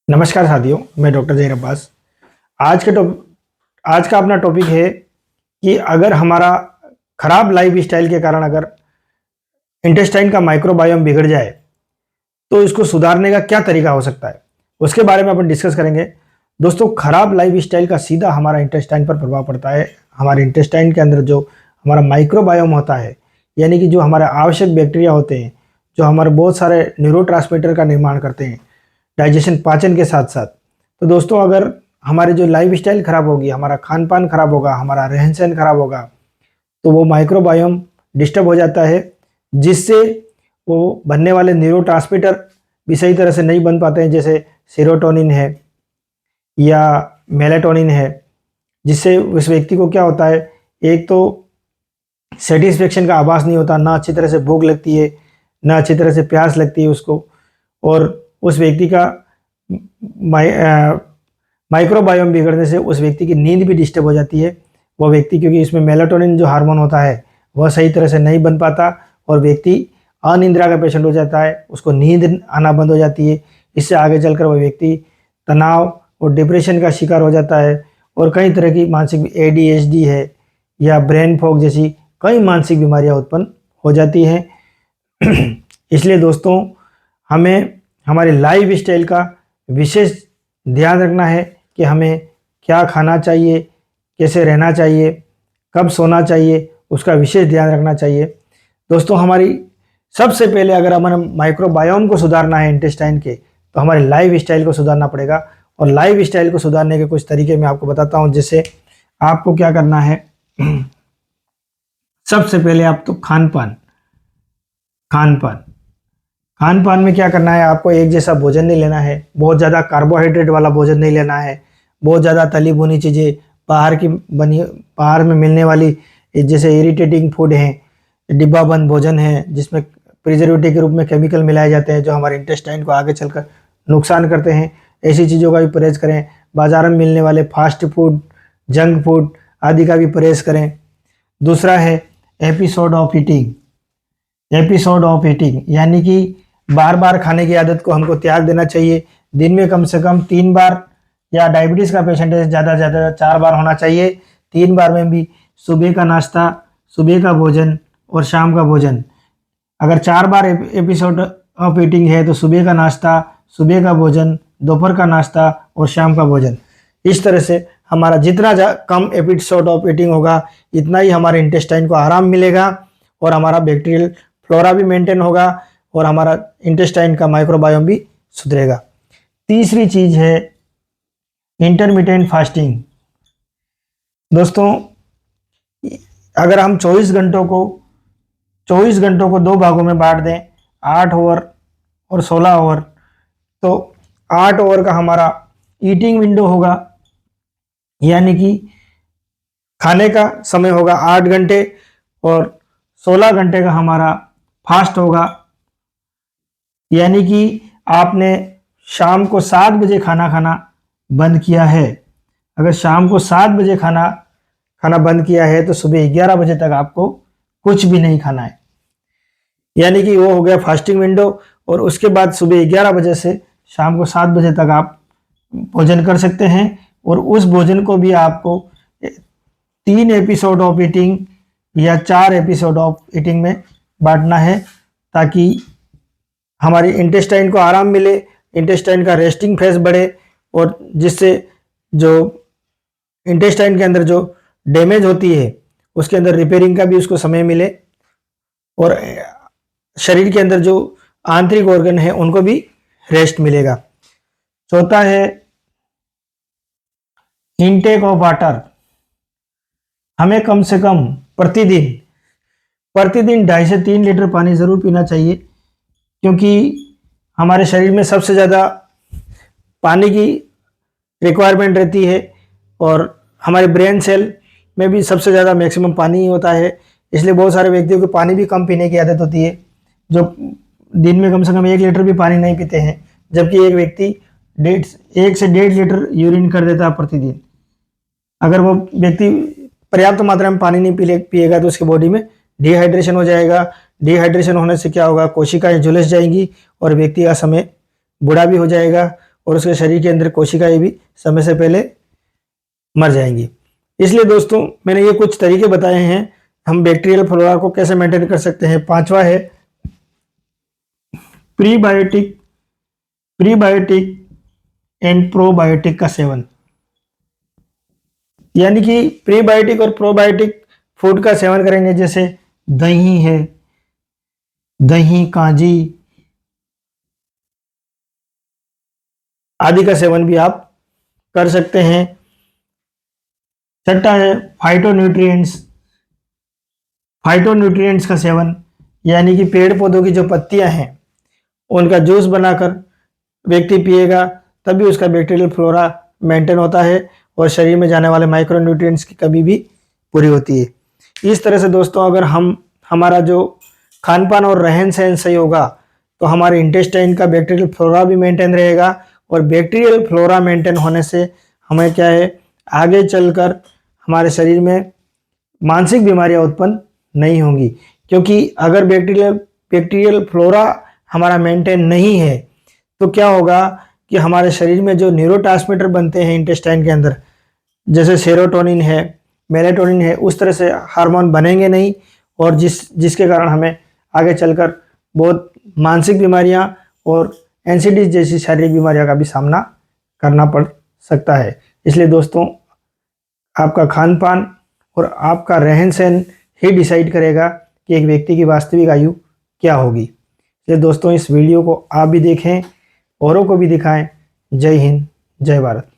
नमस्कार साथियों, मैं डॉक्टर ज़हीर अब्बास। आज का अपना टॉपिक है कि अगर हमारा खराब लाइफ स्टाइल के कारण अगर इंटेस्टाइन का माइक्रोबायोम बिगड़ जाए तो इसको सुधारने का क्या तरीका हो सकता है, उसके बारे में अपन डिस्कस करेंगे। दोस्तों, खराब लाइफ स्टाइल का सीधा हमारा इंटेस्टाइन पर प्रभाव पड़ता है। हमारे इंटेस्टाइन के अंदर जो हमारा माइक्रोबायोम होता है, यानी कि जो हमारे आवश्यक बैक्टीरिया होते हैं, जो हमारे बहुत सारे न्यूरोट्रांसमीटर का निर्माण करते हैं डाइजेशन पाचन के साथ साथ। तो दोस्तों, अगर हमारी जो लाइफ स्टाइल खराब होगी, हमारा खान पान खराब होगा, हमारा रहन सहन खराब होगा, तो वो माइक्रोबायोम डिस्टर्ब हो जाता है, जिससे वो बनने वाले न्यूरोट्रांसमीटर भी सही तरह से नहीं बन पाते हैं, जैसे सेरोटोनिन है या मेलाटोनिन है, जिससे उस व्यक्ति को क्या होता है, एक तो सेटिस्फेक्शन का आभास नहीं होता, ना अच्छी तरह से भूख लगती है, ना अच्छी तरह से प्यास लगती है उसको, और उस व्यक्ति का माइक्रोबायोम बिगड़ने से उस व्यक्ति की नींद भी डिस्टर्ब हो जाती है। वो व्यक्ति, क्योंकि इसमें मेलाटोनिन जो हार्मोन होता है वह सही तरह से नहीं बन पाता और व्यक्ति अनिद्रा का पेशेंट हो जाता है, उसको नींद आना बंद हो जाती है। इससे आगे चलकर वह व्यक्ति तनाव और डिप्रेशन का शिकार हो जाता है और कई तरह की मानसिक ADHD है या ब्रेन फॉग जैसी कई मानसिक बीमारियां उत्पन्न हो जाती हैं। इसलिए दोस्तों, हमें हमारी लाइफ स्टाइल का विशेष ध्यान रखना है कि हमें क्या खाना चाहिए, कैसे रहना चाहिए, कब सोना चाहिए, उसका विशेष ध्यान रखना चाहिए। दोस्तों, हमारी सबसे पहले अगर हमें माइक्रोबायोम को सुधारना है इंटेस्टाइन के, तो हमारी लाइफ स्टाइल को सुधारना पड़ेगा। और लाइफ स्टाइल को सुधारने के कुछ तरीके मैं आपको बताता हूँ। जैसे आपको क्या करना है, सबसे पहले आप तो खान पान में क्या करना है, आपको एक जैसा भोजन नहीं लेना है, बहुत ज़्यादा कार्बोहाइड्रेट वाला भोजन नहीं लेना है, बहुत ज़्यादा तली भुनी चीज़ें, बाहर में मिलने वाली जैसे इरिटेटिंग फूड हैं, डिब्बा बंद भोजन है जिसमें प्रिजर्वेटिव के रूप में केमिकल मिलाए जाते हैं जो हमारे इंटेस्टाइन को आगे चलकर नुकसान करते हैं, ऐसी चीज़ों का भी परहेज करें। बाजार में मिलने वाले फास्ट फूड, जंक फूड आदि का भी परहेज करें। दूसरा है एपिसोड ऑफ ईटिंग, यानी कि बार बार खाने की आदत को हमको त्याग देना चाहिए। दिन में कम से कम 3 बार, या डायबिटीज़ का पेशेंट है ज़्यादा से ज़्यादा 4 बार होना चाहिए। 3 बार में भी सुबह का नाश्ता, सुबह का भोजन और शाम का भोजन। अगर 4 बार एपिसोड ऑफ ईटिंग है तो सुबह का नाश्ता, सुबह का भोजन, दोपहर का नाश्ता और शाम का भोजन। इस तरह से हमारा जितना कम एपिसोड ऑफ ईटिंग होगा, इतना ही हमारे इंटेस्टाइन को आराम मिलेगा और हमारा बैक्टीरियल फ्लोरा भी मेंटेन होगा और हमारा इंटेस्टाइन का माइक्रोबायोम भी सुधरेगा। तीसरी चीज है इंटरमिटेंट फास्टिंग। दोस्तों, अगर हम 24 घंटों को 2 भागों में बांट दें, 8 ओवर और 16 ओवर, तो 8 ओवर का हमारा ईटिंग विंडो होगा, यानी कि खाने का समय होगा 8 घंटे, और 16 घंटे का हमारा फास्ट होगा, यानी कि आपने शाम को 7 बजे खाना खाना बंद किया है। अगर शाम को 7 बजे खाना बंद किया है तो सुबह 11 बजे तक आपको कुछ भी नहीं खाना है, यानी कि वो हो गया फास्टिंग विंडो। और उसके बाद सुबह 11 बजे से शाम को 7 बजे तक आप भोजन कर सकते हैं, और उस भोजन को भी आपको 3 एपिसोड ऑफ ईटिंग या 4 एपिसोड ऑफ ईटिंग में बांटना है, ताकि हमारी इंटेस्टाइन को आराम मिले, इंटेस्टाइन का रेस्टिंग फेज बढ़े, और जिससे जो इंटेस्टाइन के अंदर जो डैमेज होती है उसके अंदर रिपेयरिंग का भी उसको समय मिले, और शरीर के अंदर जो आंतरिक ऑर्गन है उनको भी रेस्ट मिलेगा। चौथा है इनटेक ऑफ वाटर। हमें कम से कम प्रतिदिन 2.5 से 3 लीटर पानी जरूर पीना चाहिए, क्योंकि हमारे शरीर में सबसे ज़्यादा पानी की रिक्वायरमेंट रहती है, और हमारे ब्रेन सेल में भी सबसे ज़्यादा मैक्सिमम पानी ही होता है। इसलिए बहुत सारे व्यक्तियों को पानी भी कम पीने की आदत होती है, जो दिन में कम से कम 1 लीटर भी पानी नहीं पीते हैं, जबकि एक व्यक्ति 1 से 1.5 लीटर यूरिन कर देता है प्रतिदिन। अगर वो व्यक्ति पर्याप्त मात्रा में पानी नहीं पिएगा तो उसकी बॉडी में डिहाइड्रेशन हो जाएगा। डिहाइड्रेशन होने से क्या होगा, कोशिकाएं झुलस जाएंगी और व्यक्ति का समय बूढ़ा भी हो जाएगा और उसके शरीर के अंदर कोशिकाएं भी समय से पहले मर जाएंगी। इसलिए दोस्तों मैंने ये कुछ तरीके बताए हैं हम बैक्टीरियल फ्लोरा को कैसे मेंटेन कर सकते हैं। पांचवा है प्रीबायोटिक एंड प्रोबायोटिक का सेवन, यानी कि प्रीबायोटिक और प्रोबायोटिक फूड का सेवन करेंगे, जैसे दही है, दही कांजी आदि का सेवन भी आप कर सकते हैं। छठा है फाइटोन्यूट्रिएंट्स का सेवन, यानी कि पेड़ पौधों की जो पत्तियां हैं उनका जूस बनाकर व्यक्ति पिएगा, तभी उसका बैक्टीरियल फ्लोरा मेंटेन होता है और शरीर में जाने वाले माइक्रो न्यूट्रिएंट्स की कमी भी पूरी होती है। इस तरह से दोस्तों अगर हमारा जो खान पान और रहन सहन सही होगा तो हमारे इंटेस्टाइन का बैक्टीरियल फ्लोरा भी मेंटेन रहेगा, और बैक्टीरियल फ्लोरा मेंटेन होने से हमें क्या है, आगे चलकर हमारे शरीर में मानसिक बीमारियां उत्पन्न नहीं होंगी। क्योंकि अगर बैक्टीरियल फ्लोरा हमारा मेंटेन नहीं है तो क्या होगा कि हमारे शरीर में जो न्यूरोट्रांसमीटर बनते हैं इंटेस्टाइन के अंदर, जैसे सेरोटोनिन है, मेलेटोनिन है, उस तरह से हार्मोन बनेंगे नहीं, और जिसके कारण हमें आगे चलकर बहुत मानसिक बीमारियां और एनसीडी जैसी शारीरिक बीमारियों का भी सामना करना पड़ सकता है। इसलिए दोस्तों आपका खान पान और आपका रहन सहन ही डिसाइड करेगा कि एक व्यक्ति की वास्तविक आयु क्या होगी। इसलिए दोस्तों इस वीडियो को आप भी देखें, औरों को भी दिखाएं। जय हिंद, जय भारत।